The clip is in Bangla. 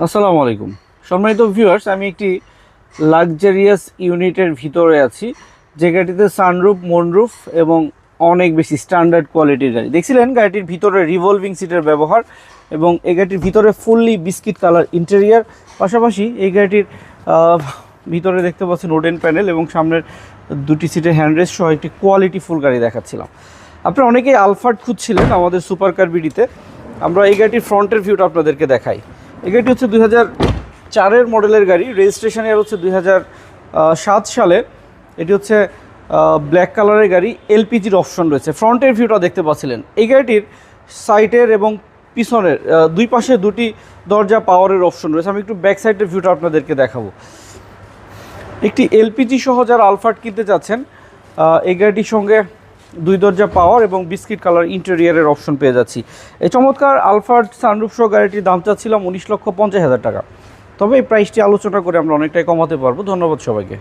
আসসালামু আলাইকুম সম্মানিত ভিউয়ার্স, আমি একটি লাক্সারিয়াস ইউনিটের ভিতরে আছি, যে গাড়িতে সানরুফ, মুনরুফ এবং অনেক বেশি স্ট্যান্ডার্ড কোয়ালিটির গাড়ি। দেখছিলেন গাড়িটির ভিতরে রিভলভিং সিটের ব্যবহার এবং এই গাড়িটির ভিতরে ফুললি বিস্কিট কালার ইন্টেরিয়ার। পাশাপাশি এই গাড়িটির ভিতরে দেখতে পাচ্ছেন উডেন প্যানেল এবং সামনের দুটি সিটের হ্যান্ডরেস্ট সহ একটি কোয়ালিটি ফুল গাড়ি দেখাচ্ছিলাম। আপনারা অনেকেই আলফার্ড খুঁজছিলেন আমাদের সুপার কার বিডিতে। আমরা এই গাড়িটির ফ্রন্টের ভিউটা আপনাদেরকে দেখাই। এই গাড়িটি হচ্ছে 2004 মডেলের গাড়ি, রেজিস্ট্রেশন ইয়ার হচ্ছে 2007 সালে। এটি হচ্ছে ব্ল্যাক কালারের গাড়ি, এলপিজির অপশন রয়েছে। ফ্রন্টের ভিউটা দেখতে পাচ্ছিলেন। এই গাড়িটির সাইডের এবং পিছনের দুই পাশে দুটি দরজা পাওয়ারের অপশন রয়েছে। আমি একটু ব্যাক সাইডের ভিউটা আপনাদেরকে দেখাবো। একটি এলপিজি সহ যারা আলফার্ড কিনতে চাচ্ছেন, এই গাড়িটির সঙ্গে দুই দরজা পাওয়ার এবং বিস্কিট কালার ইন্টেরিয়ারের অপশন পেয়ে যাচ্ছি। এই চমৎকার আলফার্ড সানরুফ সহ গাড়িটির দাম চাচ্ছিলাম 19,50,000 টাকা। তবে এই প্রাইসটি আলোচনা করে আমরা অনেকটাই কমাতে পারবো। ধন্যবাদ সবাইকে।